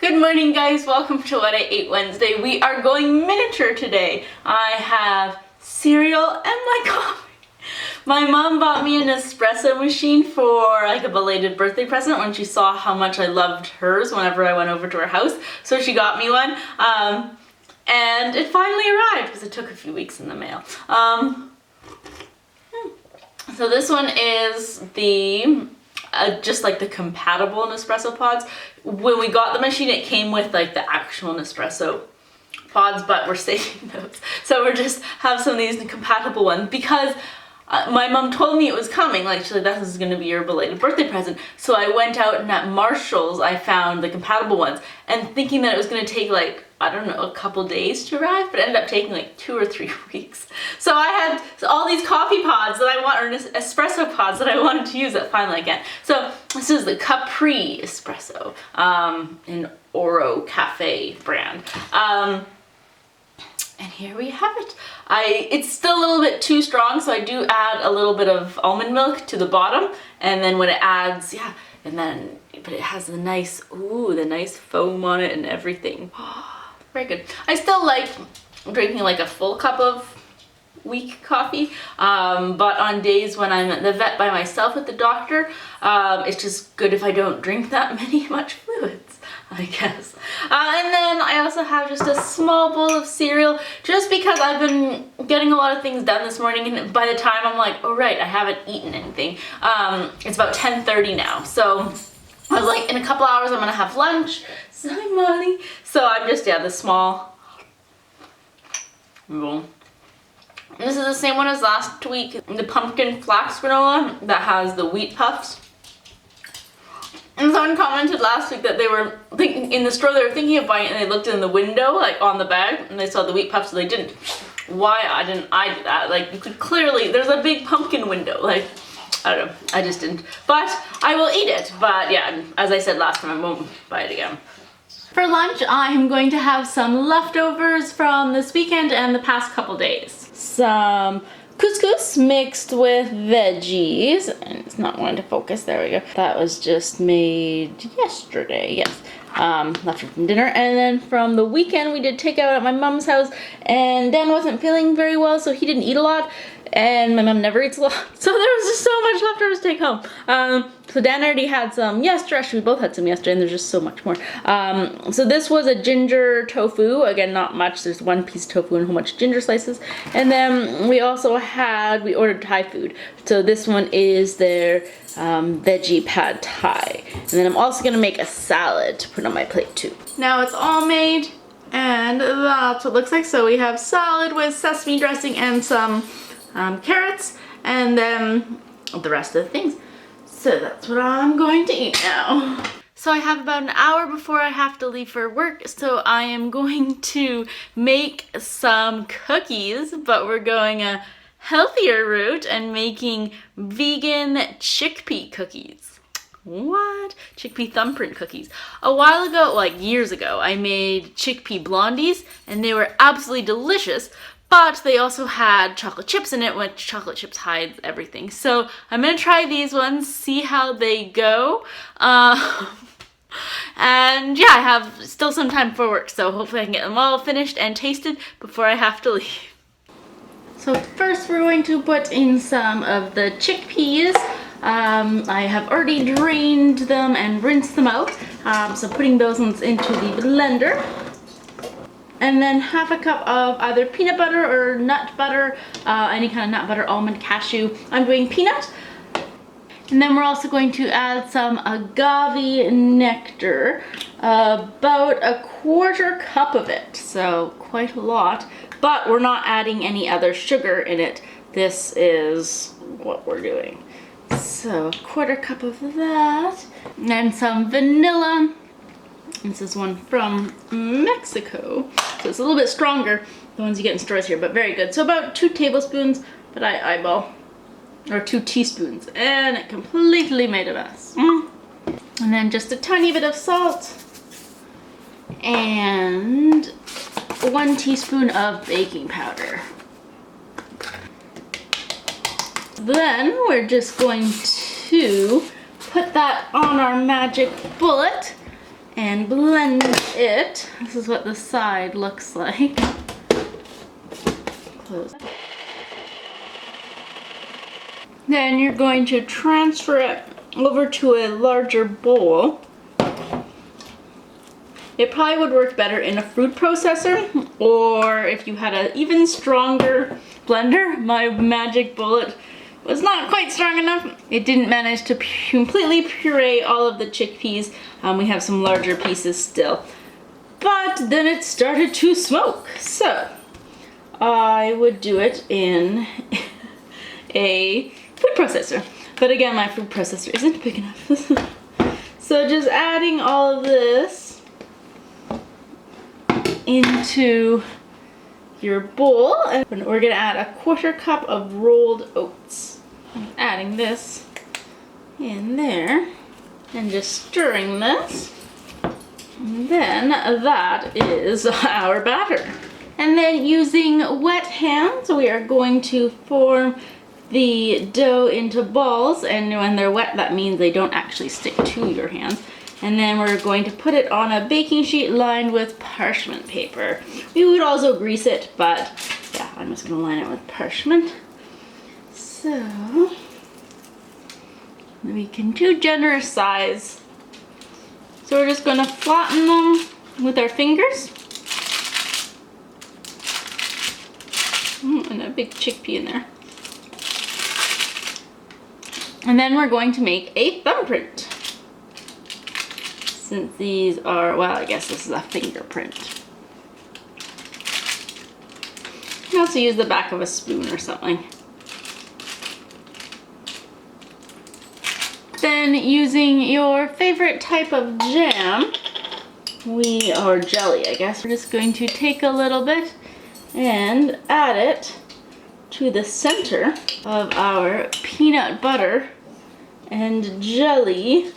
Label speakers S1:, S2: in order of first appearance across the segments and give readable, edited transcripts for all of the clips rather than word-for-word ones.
S1: Good morning, guys. Welcome to What I Ate Wednesday. We are going miniature today. I have cereal and my coffee. My mom bought me an espresso machine for like a belated birthday present when she saw how much I loved hers whenever I went over to her house. So she got me one. And it finally arrived because it took a few weeks in the mail. So this one is the just like the compatible Nespresso pods. When we got the machine, it came with like the actual Nespresso pods, but we're saving those. So we're just have some of these compatible ones because my mom told me it was coming. Like, she's like, this is going to be your belated birthday present. So I went out and at Marshall's, I found the compatible ones and thinking that it was going to take like, I don't know, a couple days to arrive, but it ended up taking like 2 or 3 weeks. So I had all these coffee pods that I want, or espresso pods that I wanted to use that finally again. So this is the Capri Espresso, an Oro Cafe brand. And here we have it. It's still a little bit too strong, so I do add a little bit of almond milk to the bottom, and then when it adds, but it has the nice foam on it and everything. Very good. I still like drinking like a full cup of weak coffee, but on days when I'm at the vet by myself with the doctor, it's just good if I don't drink that much fluids, I guess. And then I also have just a small bowl of cereal, just because I've been getting a lot of things done this morning, and by the time I'm like, oh right, I haven't eaten anything. It's about 10:30 now, so I was like, in a couple hours I'm gonna have lunch. Sorry, Molly. So I'm just, the small bowl. This is the same one as last week, the pumpkin flax granola that has the wheat puffs. And someone commented last week that they were thinking, in the store they were thinking of buying it, and they looked in the window, like on the bag, and they saw the wheat puffs, so they didn't. Why didn't I do that? Like, you could clearly, there's a big pumpkin window, like, I don't know, I just didn't. But I will eat it, but yeah, as I said last time, I won't buy it again. For lunch, I'm going to have some leftovers from this weekend and the past couple days. Some couscous mixed with veggies, and it's not wanting to focus, there we go. That was just made yesterday, yes. Left from dinner, and then from the weekend we did takeout at my mom's house, and Dan wasn't feeling very well, so he didn't eat a lot, and my mom never eats a lot, so there was just so much leftovers to take home. So Dan already had some yesterday, actually we both had some yesterday, and there's just so much more. So this was a ginger tofu, again not much, there's 1 piece of tofu and a whole bunch of ginger slices, and then we also we ordered Thai food, so this one is their veggie pad Thai, and then I'm also gonna make a salad to put on my plate too. Now it's all made, and that's what it looks like. So we have salad with sesame dressing and some carrots, and then the rest of the things. So that's what I'm going to eat now. So I have about an hour before I have to leave for work, so I am going to make some cookies, but we're going a healthier route and making vegan chickpea cookies. What? Chickpea thumbprint cookies. A while ago, like years ago, I made chickpea blondies, and they were absolutely delicious, but they also had chocolate chips in it, which chocolate chips hides everything. So I'm gonna try these ones, see how they go. And yeah, I have still some time for work, so hopefully I can get them all finished and tasted before I have to leave. So first we're going to put in some of the chickpeas. I have already drained them and rinsed them out. So putting those ones into the blender. And then half a cup of either peanut butter or nut butter, any kind of nut butter, almond, cashew. I'm doing peanut. And then we're also going to add some agave nectar, about a 1/4 cup of it, so quite a lot. But we're not adding any other sugar in it. This is what we're doing. So a 1/4 cup of that, and then some vanilla. This is one from Mexico, so it's a little bit stronger, the ones you get in stores here, but very good. So about 2 tablespoons, but I eyeball, or 2 teaspoons, and it completely made a mess. And then just a tiny bit of salt, and 1 teaspoon of baking powder. Then we're just going to put that on our magic bullet and blend it. This is what the side looks like. Close. Then you're going to transfer it over to a larger bowl. It probably would work better in a food processor, or if you had an even stronger blender. My magic bullet was not quite strong enough. It didn't manage to completely puree all of the chickpeas. We have some larger pieces still. But then it started to smoke. So I would do it in a food processor. But again, my food processor isn't big enough. So just adding all of this into your bowl, and we're gonna add a 1/4 cup of rolled oats. I'm adding this in there and just stirring this. And then that is our batter. And then using wet hands, we are going to form the dough into balls, and when they're wet, that means they don't actually stick to your hands. And then we're going to put it on a baking sheet lined with parchment paper. We would also grease it, but yeah, I'm just gonna line it with parchment. So we can do generous size. So we're just gonna flatten them with our fingers. And a big chickpea in there. And then we're going to make a thumbprint. Since these are, well, I guess this is a fingerprint. You can also use the back of a spoon or something. Then using your favorite type of jam, or jelly, I guess. We're just going to take a little bit and add it to the center of our peanut butter and jelly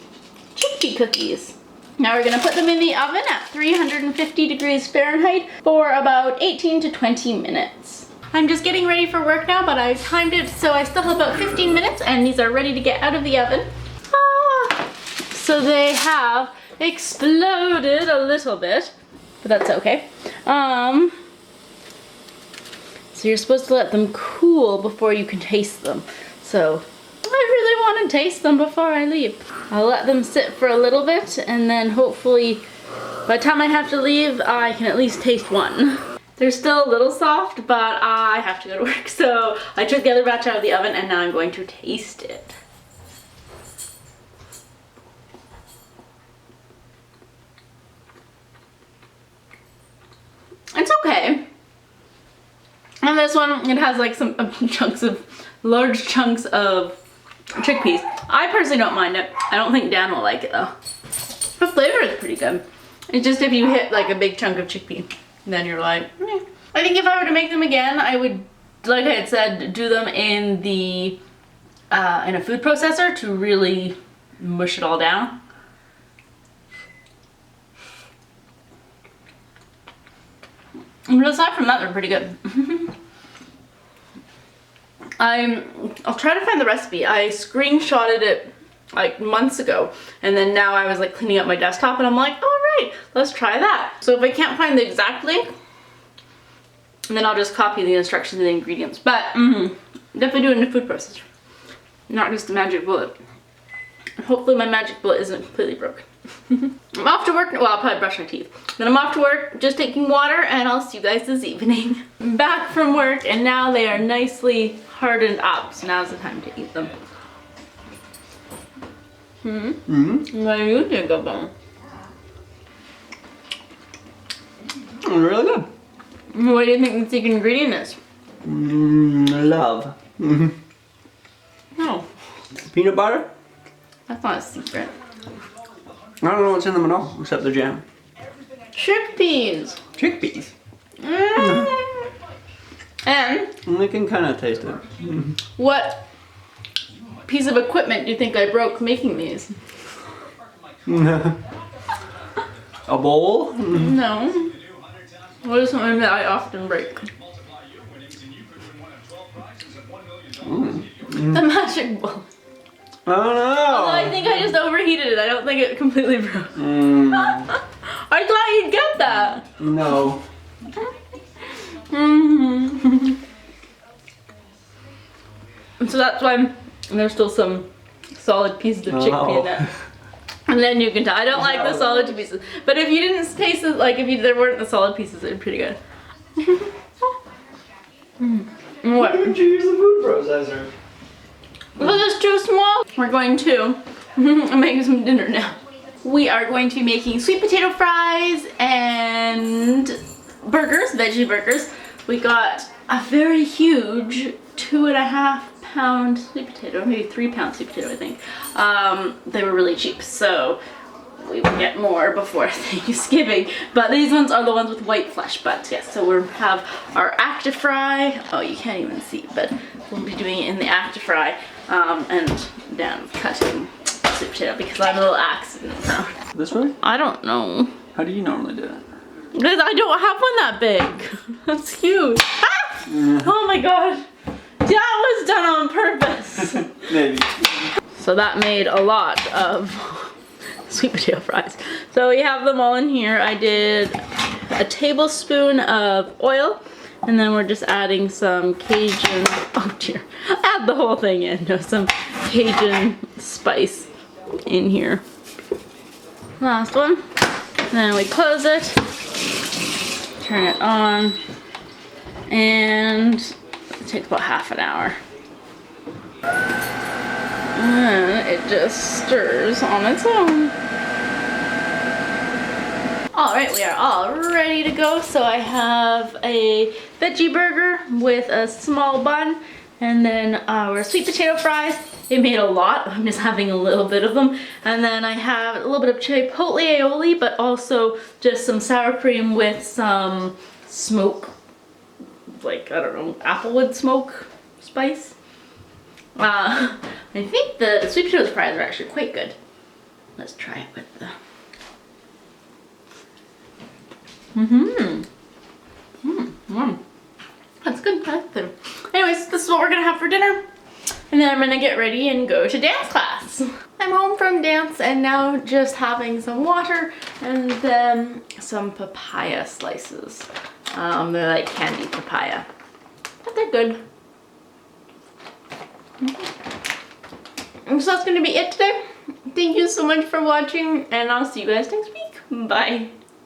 S1: chickpea cookies. Now we're gonna put them in the oven at 350 degrees Fahrenheit for about 18 to 20 minutes. I'm just getting ready for work now, but I've timed it so I still have about 15 minutes and these are ready to get out of the oven. So they have exploded a little bit, but that's okay. So you're supposed to let them cool before you can taste them. So I really want to taste them before I leave. I'll let them sit for a little bit, and then hopefully by the time I have to leave, I can at least taste one. They're still a little soft, but I have to go to work. So I took the other batch out of the oven and now I'm going to taste it. It's okay. And this one, it has like some large chunks of chickpeas. I personally don't mind it. I don't think Dan will like it though. The flavor is pretty good. It's just if you hit like a big chunk of chickpea, then you're like, eh. I think if I were to make them again, I would, like I had said, do them in the in a food processor to really mush it all down. But aside from that, they're pretty good. I'll try to find the recipe. I screenshotted it like months ago, and then now I was like cleaning up my desktop and I'm like, all right, let's try that. So if I can't find the exact link, then I'll just copy the instructions and the ingredients. But definitely do it in a food processor, not just a magic bullet. Hopefully my magic bullet isn't completely broken. I'm off to work. Well, I'll probably brush my teeth. Then I'm off to work, just taking water, and I'll see you guys this evening. I'm back from work, and now they are nicely hardened up. So now's the time to eat them. What do you think of them?
S2: Really good.
S1: What do you think the secret ingredient is?
S2: Love.
S1: No.
S2: Peanut butter?
S1: That's not a secret.
S2: I don't know what's in them at all, except the jam.
S1: Chickpeas.
S2: Chickpeas.
S1: And
S2: I can kind of taste it.
S1: what piece of equipment do you think I broke making these?
S2: A bowl?
S1: No. What is something that I often break? The magic bowl.
S2: Oh no!
S1: Although I think I just overheated it. I don't think it completely broke. I thought you'd get that.
S2: No.
S1: So that's why there's still some solid pieces of chickpea in there. And then you can tell. I don't like the solid pieces. But if you didn't taste it, like if there weren't the solid pieces, it'd be pretty good. What?
S2: Why didn't you use the food processor?
S1: Because it's too small. We're going to make some dinner now. We are going to be making sweet potato fries and burgers, veggie burgers. We got a very huge 2.5 pound sweet potato, maybe 3 pound sweet potato, I think. They were really cheap, so we will get more before Thanksgiving. But these ones are the ones with white flesh. But yes, so we'll have our active fry. Oh, you can't even see, but we'll be doing it in the active fry. And down cutting sweet potato because I have a little accident now.
S2: This way?
S1: I don't know.
S2: How do you normally do it?
S1: Because I don't have one that big. That's huge. Ah! Oh my god. That was done on purpose.
S2: Maybe.
S1: So that made a lot of sweet potato fries. So we have them all in here. I did a tablespoon of oil. And then we're just adding some Cajun, oh dear, add the whole thing in. No, some Cajun spice in here. Last one. Then we close it, turn it on, and it takes about half an hour. And it just stirs on its own. Alright, we are all ready to go. So I have a veggie burger with a small bun and then our sweet potato fries. They made a lot. I'm just having a little bit of them. And then I have a little bit of chipotle aioli, but also just some sour cream with some smoke, like, I don't know, applewood smoke spice. I think the sweet potato fries are actually quite good. Let's try it with the... That's good. I like them. Anyways, this is what we're gonna have for dinner. And then I'm gonna get ready and go to dance class. I'm home from dance and now just having some water and then some papaya slices. They're like candy papaya, but they're good. And so that's gonna be it today. Thank you so much for watching and I'll see you guys next week. Bye.